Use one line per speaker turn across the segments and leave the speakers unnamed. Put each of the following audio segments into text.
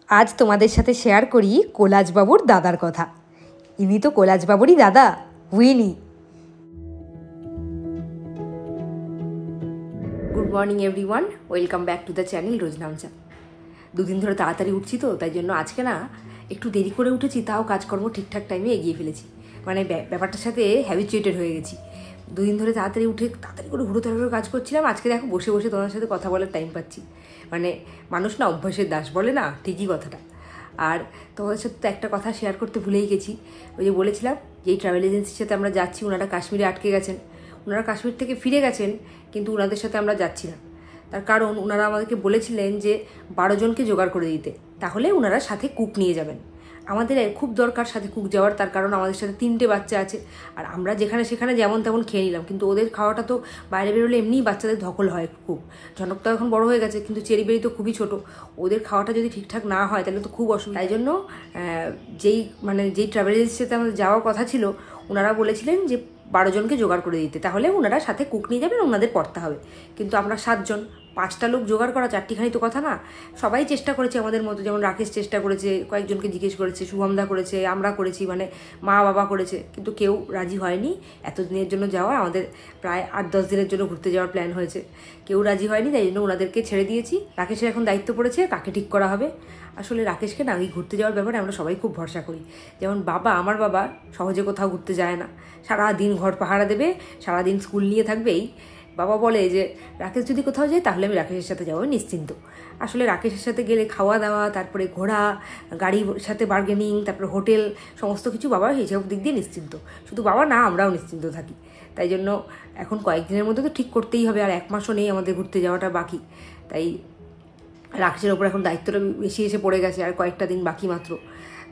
আজ তোমাদের সাথে শেয়ার করি কোলাজবাবুর দাদার কথা। ইনি তো কোলাজবাবুরই দাদা, উইনি। Good morning everyone, welcome back to the channel Roj Namcha. দুদিন ধরে তাড়াতাড়ি উঠছি তো, তাই জন্য আজকে না একটু দেরি করে উঠেছি, তাও কাজকর্ম ঠিকঠাক টাইমে এগিয়ে ফেলেছি। মানে ব্যাপারটার সাথে হ্যাবিচুয়েটেড হয়ে গেছি। দুদিন ধরে তাড়াতাড়ি উঠে তাড়াতাড়ি করে হুড়োতাড়া করে কাজ করছিলাম। আজকে দেখো বসে বসে তোমার সাথে কথা বলার টাইম পাচ্ছি। মানে মানুষ না অভ্যাসের দাস বলে না, ঠিকই কথাটা। আর তোমাদের সাথে তো একটা কথা শেয়ার করতে ভুলেই গেছি। ওই যে বলেছিলাম যে এই ট্রাভেল এজেন্সির সাথে আমরা যাচ্ছি, ওনারা কাশ্মীরে আটকে গেছেন। ওনারা কাশ্মীর থেকে ফিরে গেছেন, কিন্তু ওনাদের সাথে আমরা যাচ্ছি না। তার কারণ ওনারা আমাদেরকে বলেছিলেন যে 12 জনকে জোগাড় করে দিতে, তাহলে ওনারা সাথে কুক নিয়ে যাবেন। আমাদের খুব দরকার সাথে কুক যাওয়ার, তার কারণ আমাদের সাথে 3টে বাচ্চা আছে। আর আমরা যেখানে সেখানে যেমন তেমন খেয়ে নিলাম, কিন্তু ওদের খাওয়াটা তো বাইরে বেরোলে এমনিই বাচ্চাদের ধকল হয় খুব। জনক তো এখন বড় হয়ে গেছে, কিন্তু চেরিবেরি তো খুবই ছোট। ওদের খাওয়াটা যদি ঠিকঠাক না হয় তাহলে তো খুব অসুবিধা। তাই জন্য যেই ট্রাভেল এজেন্সির সাথে আমাদের যাওয়ার কথা ছিল, ওনারা বলেছিলেন যে 12 জনকে জোগাড় করে দিতে, তাহলে ওনারা সাথে কুক নিয়ে যাবেন, ওনাদের পড়তে হবে। কিন্তু আমরা 7 জন, 5টা লোক জোগাড় করা 4টিখানি তো কথা না। সবাই চেষ্টা করেছে আমাদের মতো, যেমন রাকেশ চেষ্টা করেছে, কয়েকজনকে জিজ্ঞেস করেছে, শুভমদা করেছে, আমরা করেছি, মানে মা বাবা করেছে, কিন্তু কেউ রাজি হয়নি এতদিনের জন্য যাওয়া। আমাদের প্রায় 8-10 দিনের জন্য ঘুরতে যাওয়ার প্ল্যান হয়েছে, কেউ রাজি হয়নি। তাই জন্য ওনাদেরকে ছেড়ে দিয়েছি। রাকেশের এখন দায়িত্ব পড়েছে কাকে ঠিক করা হবে। আসলে রাকেশকে না এই ঘুরতে যাওয়ার ব্যাপারে আমরা সবাই খুব ভরসা করি। যেমন আমার বাবা সহজে কোথাও ঘুরতে যায় না, সারাদিন ঘর পাহারা দেবে, সারাদিন স্কুল নিয়ে থাকবেই। বাবা বলে যে রাকেশ যদি কোথাও যায় তাহলে আমি রাকেশের সাথে যাবো নিশ্চিন্ত। আসলে রাকেশের সাথে গেলে খাওয়া দাওয়া, তারপরে ঘোরা, গাড়ির সাথে বার্গেনিং, তারপরে হোটেল, সমস্ত কিছু বাবা এইসব দিক দিয়ে নিশ্চিন্ত। শুধু বাবা না, আমরাও নিশ্চিন্ত থাকি। তাই জন্য এখন কয়েকদিনের মধ্যে তো ঠিক করতেই হবে, আর 1 মাসও নেই আমাদের ঘুরতে যাওয়াটা বাকি। তাই রাকেশের ওপর এখন দায়িত্বটা বেশি এসে পড়ে গেছে, আর কয়েকটা দিন বাকি মাত্র।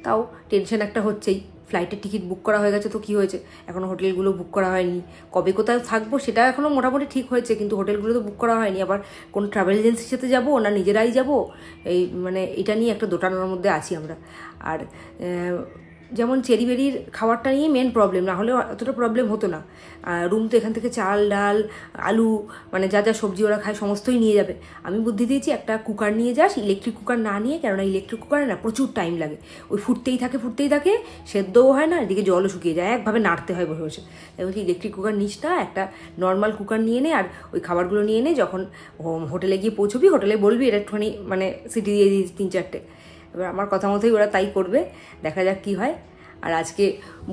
তাও টেনশন একটা হচ্ছেই। ফ্লাইটের টিকিট বুক করা হয়ে গেছে তো কী হয়েছে, এখনও হোটেলগুলো বুক করা হয়নি। কবে কোথায় থাকবো সেটা এখনও মোটামুটি ঠিক হয়েছে, কিন্তু হোটেলগুলো তো বুক করা হয়নি। আবার কোন ট্রাভেল এজেন্সির সাথে যাবো না নিজেরাই যাবো, মানে এটা নিয়ে একটা দোটানার মধ্যে আছি আমরা। আর যেমন চেরিবেরির খাবারটা নিয়ে মেন প্রবলেম, না হলে অতটা প্রবলেম হতো না। রুম তো এখান থেকে চাল ডাল আলু, মানে যা যা সবজি ওরা খায় সমস্তই নিয়ে যাবে। আমি বুদ্ধি দিয়েছি একটা কুকার নিয়ে যাস, ইলেকট্রিক কুকার না নিয়ে, কেননা ইলেকট্রিক কুকারে না প্রচুর টাইম লাগে। ওই ফুটতেই থাকে, সেদ্ধও হয় না, এদিকে জলও শুকিয়ে যায়, একভাবে নাড়তে হয় বসে বসে। তাই বলছি ইলেকট্রিক কুকার নিস না, একটা নর্মাল কুকার নিয়ে নে, আর ওই খাবারগুলো নিয়ে নে। যখন হোটেলে গিয়ে পৌঁছবি, হোটেলে বলবি এটা একটুখানি মানে সিটি দিয়ে দিয়েছি 3-4টে। এবার আমার কথা মতোই ওরা তাই করবে, দেখা যাক কী হয়। আর আজকে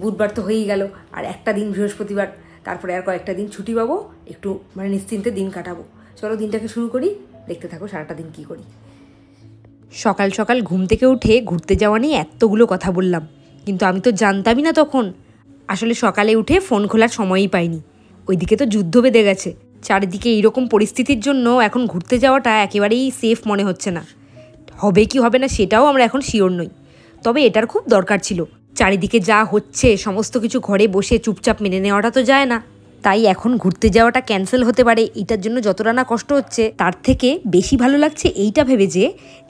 বুধবার তো হয়েই গেল, আর একটা দিন বৃহস্পতিবার, তারপরে আর কয়েকটা দিন ছুটি পাবো, একটু মানে নিশ্চিন্তে দিন কাটাবো। চলো দিনটাকে শুরু করি, দেখতে থাকো সারাটা দিন কী করি। সকাল সকাল ঘুম থেকে উঠে ঘুরতে যাওয়া নিয়ে এতগুলো কথা বললাম, কিন্তু আমি তো জানতামই না তখন। আসলে সকালে উঠে ফোন খোলার সময়ই পাইনি। ওইদিকে তো যুদ্ধ বেঁধে গেছে চারিদিকে। এইরকম পরিস্থিতির জন্য এখন ঘুরতে যাওয়াটা একেবারেই সেফ মনে হচ্ছে না। হবে কি হবে না সেটাও আমরা এখন শিওর নই, তবে এটার খুব দরকার ছিল। চারিদিকে যা হচ্ছে সমস্ত কিছু ঘরে বসে চুপচাপ মেনে নেওয়াটা তো যায় না। তাই এখন ঘুরতে যাওয়াটা ক্যান্সেল হতে পারে, এইটার জন্য যতটা না কষ্ট হচ্ছে তার থেকে বেশি ভালো লাগছে এইটা ভেবে যে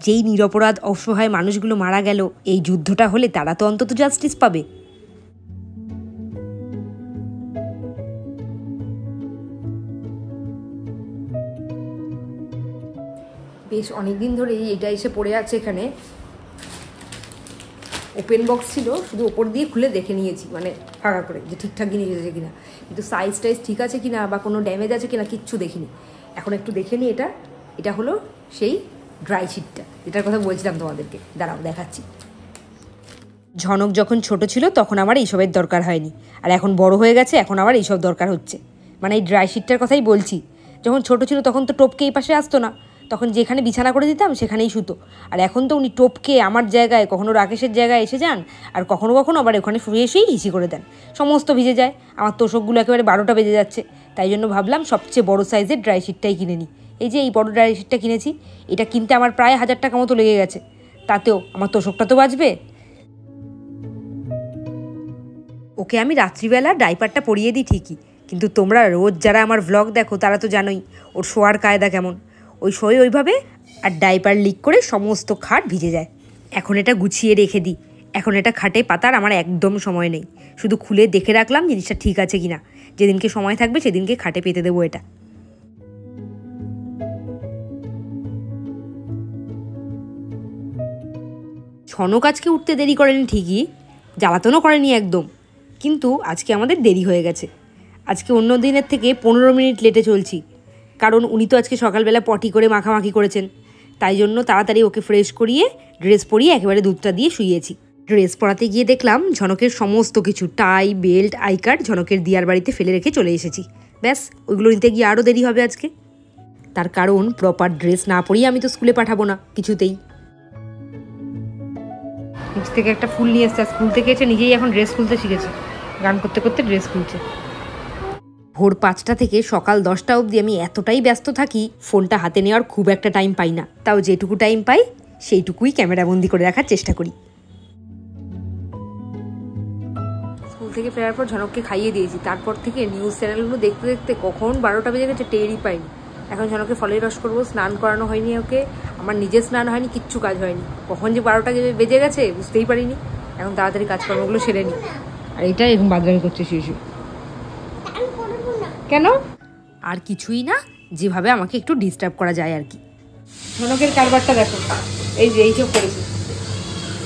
যেই নিরপরাধ অসহায় মানুষগুলো মারা গেল এই যুদ্ধটা হলে, তারা তো অন্তত জাস্টিস পাবে। বেশ অনেকদিন ধরেই এটা এসে পড়ে আছে এখানে। ওপেন বক্স ছিল, শুধু ওপর দিয়ে খুলে দেখে নিয়েছি, মানে ফাঁকা করে, যে ঠিকঠাক জিনিস এসেছে কিনা, কিন্তু সাইজ টাইজ ঠিক আছে কিনা বা কোনো ড্যামেজ আছে কিনা কিচ্ছু দেখিনি। এখন একটু দেখে নিই। এটা হলো সেই ড্রাই শিটটা যেটার কথা বলছিলাম তোমাদেরকে, দাঁড়াও দেখাচ্ছি। ঝনক যখন ছোট ছিল তখন আমার এইসবের দরকার হয়নি, আর এখন বড় হয়ে গেছে, এখন আবার এইসব দরকার হচ্ছে। মানে এই ড্রাই শিটটার কথাই বলছি। যখন ছোট ছিল তখন তো টোপকে এই পাশে আসতো না, তখন যেখানে বিছানা করে দিতাম সেখানেই শুতো। আর এখন তো উনি টোপকে আমার জায়গায়, কখনো রাকেশের জায়গায় এসে যান, আর কখনো কখনো আবার ওখানে শুয়ে এসেই হিসি করে দেন, সমস্ত ভিজে যায়। আমার তোষকগুলো একেবারে 12টা বেজে যাচ্ছে। তাই জন্য ভাবলাম সবচেয়ে বড় সাইজের ড্রাই শিটটাই কিনে নিই। এই যে এই বড় ড্রাই শিটটা কিনেছি, এটা কিনতে আমার প্রায় 1000 টাকা মতো লেগে গেছে। তাতেও আমার তোষকটা তো বাঁচবে। ওকে আমি রাত্রিবেলা ডাইপারটা পরিয়ে দিই ঠিকই, কিন্তু তোমরা রোজ যারা আমার ভ্লগ দেখো তারা তো জানোই ওর শোয়ার কায়দা কেমন। ওই শোয় ওইভাবে, আর ডাইপার লিক করে সমস্ত খাট ভিজে যায়। এখন এটা গুছিয়ে রেখে দিই। এখন এটা খাটে পাতার আমার একদম সময় নেই, শুধু খুলে দেখে রাখলাম জিনিসটা ঠিক আছে কিনা। যেদিনকে সময় থাকবে সেদিনকে খাটে পেতে দেবো এটা। ছনক আজকে উঠতে দেরি করেনি ঠিকই, জ্বালাতনও করেনি একদম, কিন্তু আজকে আমাদের দেরি হয়ে গেছে। আজকে অন্য দিনের থেকে 15 মিনিট লেটে চলছি, কারণ উনি তো আজকে সকালবেলা পটি করে মাখামাখি করেছেন, তাই জন্য তাড়াতাড়ি ওকে ফ্রেশ করিয়ে ড্রেস পরিয়ে একেবারে দুধটা দিয়ে শুইয়েছি। ড্রেস পরাতে গিয়ে দেখলাম ঝনকের সমস্ত কিছু টাই, বেল্ট, আই কার্ড ঝনকের দিয়ার বাড়িতে ফেলে রেখে চলে এসেছি। ব্যাস, ওইগুলো নিতে গিয়ে আরও দেরি হবে আজকে। তার কারণ প্রপার ড্রেস না পরিয়ে আমি তো স্কুলে পাঠাবো না কিছুতেই। নিচ থেকে একটা ফুল নিয়ে এসছে, স্কুল থেকে এসে নিজেই এখন ড্রেস খুলতে শিখেছে, গান করতে করতে ড্রেস খুলছে। ভোর 5টা থেকে সকাল 10টা অবধি আমি এতটাই ব্যস্ত থাকি, ফোনটা হাতে নেওয়ার খুব একটা টাইম পাই না। তাও যেটুকু টাইম পাই সেইটুকুই ক্যামেরাবন্দি করে রাখার চেষ্টা করি। স্কুল থেকে ফেরার পর ঝনককে খাইয়ে দিয়েছি, তারপর থেকে নিউজ চ্যানেলগুলো দেখতে দেখতে কখন 12টা বেজে গেছে টেরই পাইনি। এখন ঝনকে ফলের রস করবো, স্নান করানো হয়নি ওকে, আমার নিজের স্নান হয়নি, কিচ্ছু কাজ হয়নি। কখন যে 12টা বেজে গেছে বুঝতেই পারিনি। এখন তাড়াতাড়ি কাজকর্মগুলো সেরে নিই। আর এইটা এখন বাদরামি করছে শিশু। কেন? আর কিছুই না, যেভাবে আমাকে একটু ডিস্টার্ব করা যায় আর কি। ঝনকের কারবারটা দেখো, এই যে এইসব করেছে।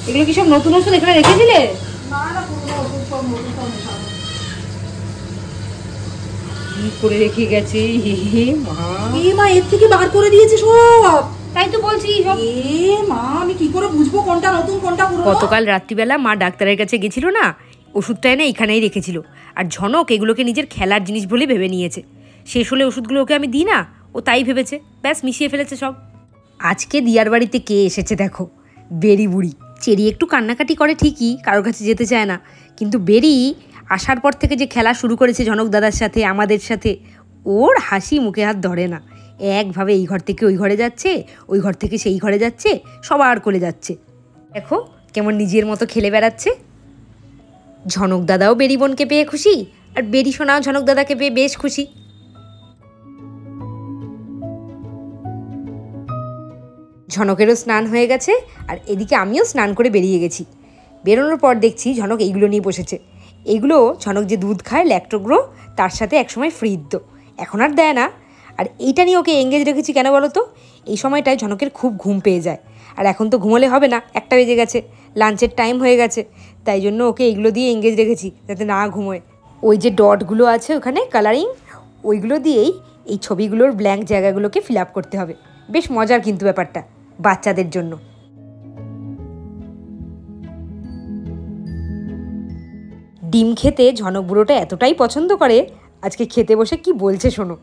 এগুলো কি সব নতুন ওষুধ এখানে রেখেছিলে? কি করে রেখে গেছে মা, এর থেকে বার করে দিয়েছে সব। তাই তো বলছি মা, আমি কি করে বুঝবো কোনটা নতুন কোনটা পুরনো? গতকাল রাত্রিবেলা মা ডাক্তারের কাছে গেছিল না, ওষুধটা এনে এখানেই রেখেছিল। আর ঝনক এগুলোকে নিজের খেলার জিনিস বলে ভেবে নিয়েছে। শেষ হলে ওষুধগুলো ওকে আমি দিই না, ও তাই ভেবেছে, ব্যাস মিশিয়ে ফেলেছে সব। আজকে দিয়ার বাড়িতে কে এসেছে দেখো, বেরি বুড়ি। চেরি একটু কান্নাকাটি করে ঠিকই, কারোর কাছে যেতে চায় না, কিন্তু বেরি আসার পর থেকে যে খেলা শুরু করেছে ঝনক দাদার সাথে, আমাদের সাথে, ওর হাসি মুখে হাত ধরে না। একভাবে এই ঘর থেকে ওই ঘরে যাচ্ছে, ওই ঘর থেকে সেই ঘরে যাচ্ছে, সবার কোলে যাচ্ছে। দেখো কেমন নিজের মতো খেলে বেড়াচ্ছে। ঝনক দাদাও বেরি বোনকে পেয়ে খুশি, আর বেরি সোনাও ঝনক দাদাকে পেয়ে বেশ খুশি। ঝনকেরও স্নান হয়ে গেছে, আর এদিকে আমিও স্নান করে বেরিয়ে গেছি। বেরোনোর পর দেখছি ঝনক এইগুলো নিয়ে বসেছে। এইগুলো ঝনক যে দুধ খায় ল্যাক্টোগ্রো, তার সাথে একসময় ফ্রিদ্য, এখন আর দেয় না। আর এইটা নিয়ে ওকে এঙ্গেজ রেখেছি কেন বলো তো? এই সময়টায় ঝনকের খুব ঘুম পেয়ে যায়, আর এখন তো ঘুমোলে হবে না, 1টা বেজে গেছে, লাঞ্চের টাইম হয়ে গেছে। তাই জন্য ওকে এইগুলো দিয়ে এঙ্গেজ রেখেছি যাতে না ঘুমোয়। ওই যে ডটগুলো আছে ওখানে কালারিং, ওইগুলো দিয়েই এই ছবিগুলোর ব্ল্যাঙ্ক জায়গাগুলোকে ফিল আপ করতে হবে। বেশ মজার কিন্তু ব্যাপারটা, বাচ্চাদের জন্য। ডিম খেতে ঝনক বুড়োটা এতটাই পছন্দ করে, আজকে খেতে বসে কি বলছে শোনো।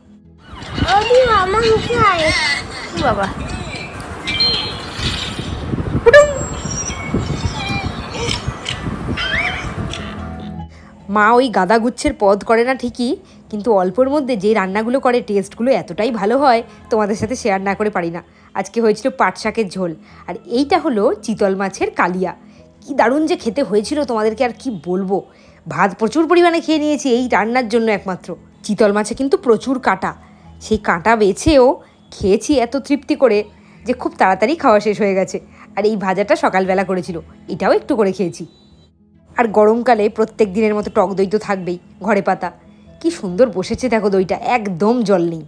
বাবা মা ওই গাদা গুচ্ছের পদ করে না ঠিকই, কিন্তু অল্পর মধ্যে যে রান্নাগুলো করে টেস্টগুলো এতটাই ভালো হয়, তোমাদের সাথে শেয়ার না করে পারি না। আজকে হয়েছিল পাট শাকের ঝোল, আর এইটা হলো চিতল মাছের কালিয়া। কি দারুণ যে খেতে হয়েছিল, তোমাদেরকে আর কি বলবো। ভাত প্রচুর পরিমাণে খেয়ে নিয়েছি এই রান্নার জন্য একমাত্র। চিতল মাছে কিন্তু প্রচুর কাঁটা, সেই কাঁটা বেছেও খেয়েছি এত তৃপ্তি করে যে খুব তাড়াতাড়ি খাওয়া শেষ হয়ে গেছে। আর এই ভাজাটা সকালবেলা করেছিল, এটাও একটু করে খেয়েছি। আর গরমকালে প্রত্যেক দিনের মতো টক দই তো থাকবেই, ঘরে পাতা। কি সুন্দর বসেছে দেখো দইটা, একদম জল নেই।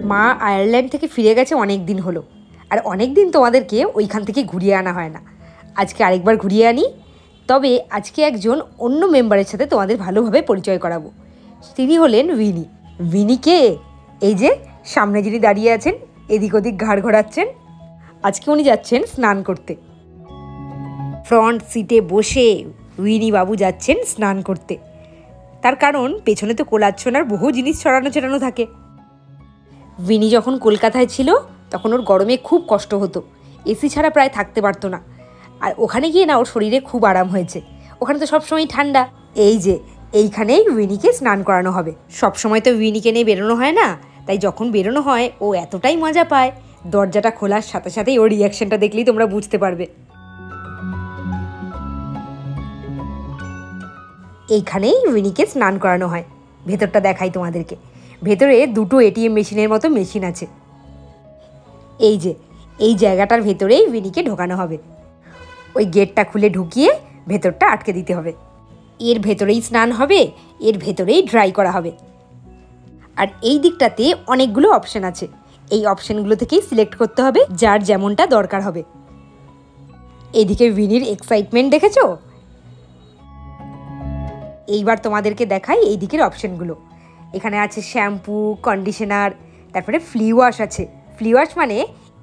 মা আয়ারল্যান্ড থেকে ফিরে গেছে অনেক দিন হলো, আর অনেক দিন তোমাদেরকে ওইখান থেকে ঘুরিয়ে আনা হয় না। আজকে আরেকবার ঘুরিয়ে আনি, তবে আজকে একজন অন্য মেম্বারের সাথে তোমাদের ভালোভাবে পরিচয় করাবো। তিনি হলেন উইনি। উইনি কে? এই যে সামনে যিনি দাঁড়িয়ে আছেন, এদিক ওদিক ঘাড় ঘোরাচ্ছেন, আজকে উনি যাচ্ছেন স্নান করতে। ফ্রন্ট সিটে বসে উইনি বাবু যাচ্ছেন স্নান করতে। তার কারণ পেছনে তো কোলাচ্ছনার বহু জিনিস ছড়ানো থাকে। উইনি যখন কলকাতায় ছিল তখন ওর গরমে খুব কষ্ট হতো, এসি ছাড়া প্রায় থাকতে পারতো না। আর ওখানে গিয়ে না ওর শরীরে খুব আরাম হয়েছে, ওখানে তো সবসময় ঠান্ডা। এই যে এইখানেই উইনিকে স্নান করানো হবে। সবসময় তো উইনিকে নিয়ে বেরোনো হয় না, তাই যখন বেরোনো হয় ও এতটাই মজা পায়, দরজাটা খোলার সাথে সাথেই ওর রিয়াকশনটা দেখলেই তোমরা বুঝতে পারবে। এইখানেই উইনিকে স্নান করানো হয়। ভেতরটা দেখাই তোমাদেরকে। ভেতরে 2টো এটিএম মেশিনের মতো মেশিন আছে। এই যে এই জায়গাটার ভেতরেই উইনিকে ঢোকানো হবে। ওই গেটটা খুলে ঢুকিয়ে ভেতরটা আটকে দিতে হবে। এর ভেতরেই স্নান হবে, এর ভেতরেই ড্রাই করা হবে। আর এই দিকটাতে অনেকগুলো অপশান আছে। এই অপশনগুলো থেকেই সিলেক্ট করতে হবে, যার যেমনটা দরকার হবে। এদিকে উইনির এক্সাইটমেন্ট দেখেছো? এইবার তোমাদেরকে দেখাই এই দিকের অপশনগুলো। এখানে আছে শ্যাম্পু, কন্ডিশনার, তারপরে ফ্লি ওয়াশ আছে। ফ্লি ওয়াশ মানে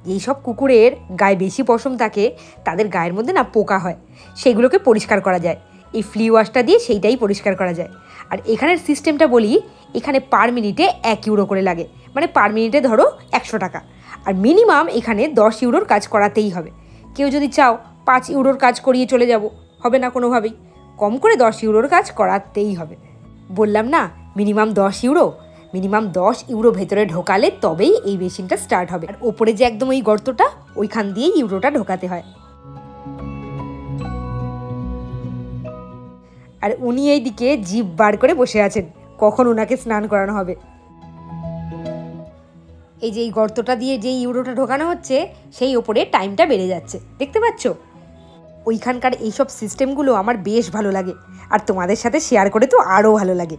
এইসব কুকুরের গায়ে বেশি পশম থাকে, তাদের গায়ের মধ্যে না পোকা হয়, সেগুলোকে পরিষ্কার করা যায়। এই ফ্লি ওয়াশটা দিয়ে সেইটাই পরিষ্কার করা যায়। আর এখানের সিস্টেমটা বলি, এখানে পার মিনিটে 1 ইউরো করে লাগে, মানে পার মিনিটে ধরো 100 টাকা। আর মিনিমাম এখানে 10 ইউরোর কাজ করাতেই হবে। কেউ যদি চাও 5 ইউরোর কাজ করিয়ে চলে যাব, হবে না কোনোভাবেই। কম করে 10 ইউরোর কাজ করাতেই হবে। বললাম না মিনিমাম 10 ইউরো, মিনিমাম 10 ইউরো ভেতরে ঢোকালে তবেই এই মেশিনটা স্টার্ট হবে। আর ওপরে যে একদম ওই গর্তটা, ওইখান দিয়েই ইউরোটা ঢোকাতে হয়। আর উনি এই দিকে জিভ বার করে বসে আছেন, কখন ওনাকে স্নান করানো হবে। এই যে এই গর্তটা দিয়ে যে ইউরোটা ঢোকানো হচ্ছে, সেই ওপরে টাইমটা বেড়ে যাচ্ছে, দেখতে পাচ্ছ? ওইখানকার এইসব সিস্টেমগুলো আমার বেশ ভালো লাগে, আর তোমাদের সাথে শেয়ার করে তো আরও ভালো লাগে।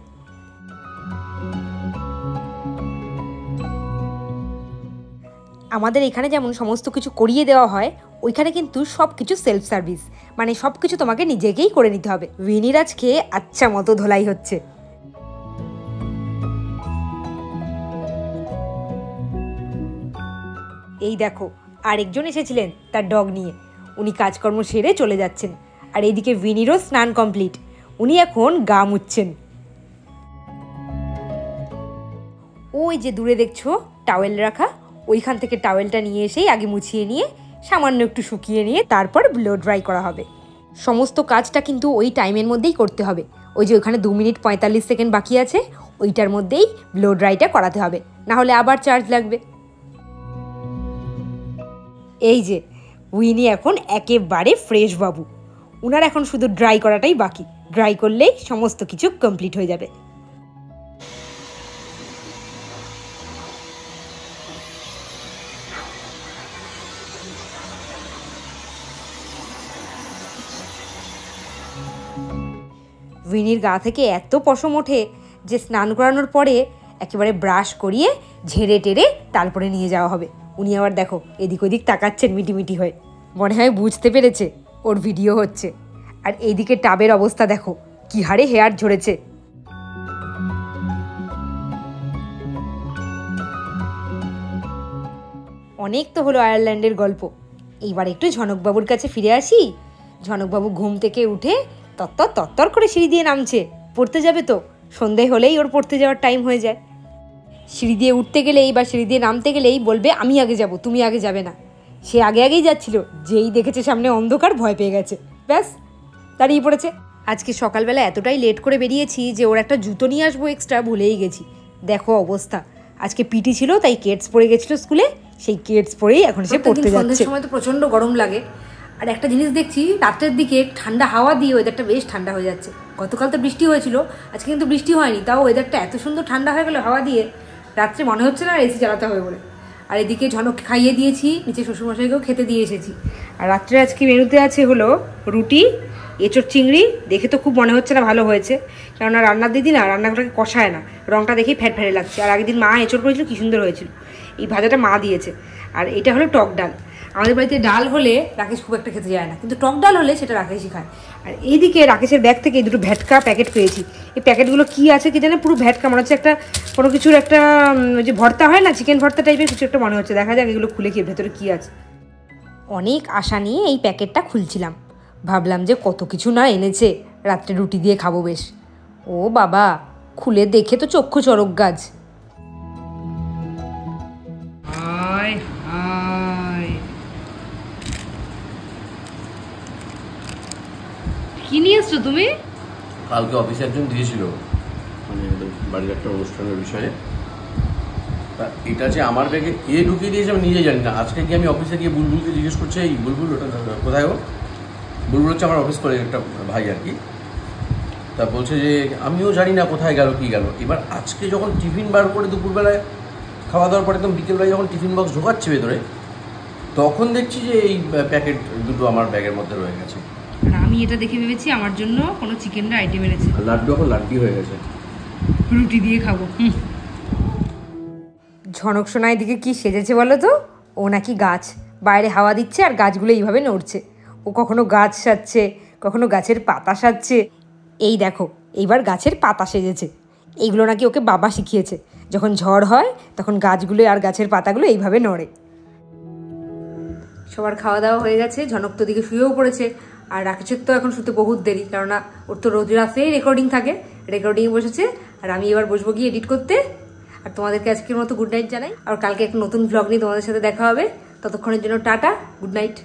আমাদের এখানে যেমন সমস্ত কিছু করিয়ে দেওয়া হয়, ওইখানে কিন্তু সব কিছু সেলফ সার্ভিস, মানে সব কিছু তোমাকে নিজেকেই করে নিতে হবে। উইনির আজকে আচ্ছা মতো ধোলাই হচ্ছে। এই দেখো আরেকজন এসেছিলেন তার ডগ নিয়ে, উনি কাজকর্ম সেরে চলে যাচ্ছেন। আর এইদিকে উইনিরও স্নান কমপ্লিট, উনি এখন গা মুছছেন। ওই যে দূরে দেখছো টাওয়েল রাখা, ওইখান থেকে টাওয়েলটা নিয়ে এসেই আগে মুছিয়ে নিয়ে সামান্য একটু শুকিয়ে নিয়ে তারপর ব্লো ড্রাই করা হবে। সমস্ত কাজটা কিন্তু ওই টাইমের মধ্যেই করতে হবে। ওই যে ওখানে 2 মিনিট 45 সেকেন্ড বাকি আছে, ওইটার মধ্যেই ব্লো ড্রাইটা করাতে হবে, না হলে আবার চার্জ লাগবে। এই যে উইনি এখন একেবারে ফ্রেশ বাবু, উনার এখন শুধু ড্রাই করাটাই বাকি। ড্রাই করলেই সমস্ত কিছু কমপ্লিট হয়ে যাবে। উইনির গা থেকে এত পশম ওঠে যে স্নান করানোর পরে একেবারে ব্রাশ করিয়ে ঝেড়ে টেরে তারপরে নিয়ে যাওয়া হবে। উনি আবার দেখো এদিক ওদিক তাকাচ্ছেন মিটিমিটি হয়ে, মনে হয় বুঝতে পেরেছে ওর ভিডিও হচ্ছে। আর এইদিকে টাবের অবস্থা দেখো, কি হারে হেয়ার ঝরেছে। অনেক তো হলো আয়ারল্যান্ডের গল্প, এইবার একটু ঝনকবাবুর কাছে ফিরে আসি। ঝনকবাবু ঘুম থেকে উঠে তত্তর তত্তর করে সিঁড়ি দিয়ে নামছে, পড়তে যাবে তো। সন্ধে হলেই ওর পড়তে যাওয়ার টাইম হয়ে যায়। সিঁড়ি দিয়ে উঠতে গেলেই বা সিঁড়ি দিয়ে নামতে গেলেই বলবে আমি আগে যাব, তুমি আগে যাবে না। সে আগে আগেই যাচ্ছিল, যেই দেখেছে সামনে অন্ধকার ভয় পেয়ে গেছে, ব্যাস দাঁড়িয়ে পড়েছে। আজকে সকালবেলা এতটাই লেট করে বেরিয়েছি যে ওর একটা জুতো নিয়ে আসবো এক্সট্রা ভুলেই গেছি। দেখো অবস্থা, আজকে পিটি ছিল তাই কেটস পরে গেছিলো স্কুলে, সেই কেটস পরেই এখন সে পড়তে যাচ্ছে। সন্ধ্যের সময় তো প্রচণ্ড গরম লাগে, আর একটা জিনিস দেখছি রাতের দিকে ঠান্ডা হাওয়া দিয়ে ওয়েদারটা বেশ ঠান্ডা হয়ে যাচ্ছে। গতকাল তো বৃষ্টি হয়েছিল, আজকে কিন্তু বৃষ্টি হয়নি, তাও ওয়েদারটা এত সুন্দর ঠান্ডা হয়ে গেল হাওয়া দিয়ে, রাত্রে মনে হচ্ছে না এসি চালাতে হবে বলে। আর এদিকে ঝনককে খাইয়ে দিয়েছি, নিচে শ্বশুরমশাইকেও খেতে দিয়ে এসেছি। আর রাত্রে আজকে মেনুতে আছে হলো রুটি, এঁচোড় চিংড়ি। দেখে তো খুব মনে হচ্ছে না ভালো হয়েছে, কেননা রান্নার দিদি না রান্নাগুলোকে কষায় না, রঙটা দেখেই ফ্যাট ফ্যাটে লাগছে। আর আগের দিন মা এঁচোড় করেছিল, কী সুন্দর হয়েছিল। এই ভাজাটা মা দিয়েছে। আর এটা হলো টক ডাল। আমাদের বাড়িতে ডাল হলে রাকেশ খুব একটা খেতে যায় না, কিন্তু টক ডাল হলে সেটা রাকেশই খায়। আর এইদিকে রাকেশের ব্যাগ থেকে এই দুটো ভ্যাটকা প্যাকেট পেয়েছি। এই প্যাকেটগুলো কী আছে কি জানে, পুরো ভ্যাটকা মনে হচ্ছে একটা কোনো কিছুর একটা যে ভর্তা হয় না, চিকেন ভর্তা টাইপের কিছু একটা মনে হচ্ছে। দেখা যাক এগুলো খুলে কি ভেতরে কী আছে। অনেক আশা নিয়ে এই প্যাকেটটা খুলছিলাম, ভাবলাম যে কত কিছু না এনেছে, রাত্রে রুটি দিয়ে খাবো বেশ। ও বাবা, খুলে দেখে তো চক্ষু চড়ক গাছ। কি নিয়ে এসছো তুমি?
কালকে অফিসে একজন দিয়েছিল, মানে বাড়ির একটা অনুষ্ঠানের বিষয়ে। তা এটা যে আমার ব্যাগে কে ঢুকিয়ে দিয়েছে আমি নিজে জানি না। আজকে কি আমি অফিসে গিয়ে বুলবুলকে জিজ্ঞেস করছি, এই বুলবুল ওটা কোথায়? ও বুলবুল হচ্ছে আমার অফিস করে একটা ভাই আর কি। তা বলছে যে আমিও জানি না কোথায় গেল কি গেল। এবার আজকে যখন টিফিন বার করে দুপুরবেলায় খাওয়া দাওয়ার পরে একদম বিকেলবেলায় যখন টিফিন বক্স ঢোকাচ্ছে ভেতরে, তখন দেখছি যে এই প্যাকেট দুটো আমার ব্যাগের মধ্যে রয়ে গেছে।
আমি এটা দেখে ভেবেছি আমার জন্য কোনো চিকেনের আইটেম এনেছে।
লাড্ডু এখন লাড্ডু হয়ে গেছে,
রুটি দিয়ে খাবো। ঝনক সোনা এদিকে কি সেজেছে বলো তো? ও নাকি গাছ, বাইরে হাওয়া দিচ্ছে আর গাছগুলো এইভাবে নড়ছে। ও কখনো গাছ সাজছে, কখনো গাছের পাতা সাজছে। এই দেখো এইবার গাছের পাতা সেজেছে। এইগুলো নাকি ওকে বাবা শিখিয়েছে, যখন ঝড় হয় তখন গাছগুলো আর গাছের পাতাগুলো এইভাবে নড়ে। সবার খাওয়া দাওয়া হয়ে গেছে, ঝনক তো দিকে শুয়েও পড়েছে। আর রাকেশের তো এখন শুতে বহুত দেরি, কেননা ওর তো রোজ রাতেই রেকর্ডিং থাকে, রেকর্ডিংয়ে বসেছে। আর আমি এবার বসবো গিয়ে এডিট করতে। আর তোমাদেরকে আজকের মতো গুড নাইট জানাই, আর কালকে একটা নতুন ব্লগ নিয়ে তোমাদের সাথে দেখা হবে। ততক্ষণের জন্য টাটা, গুড নাইট।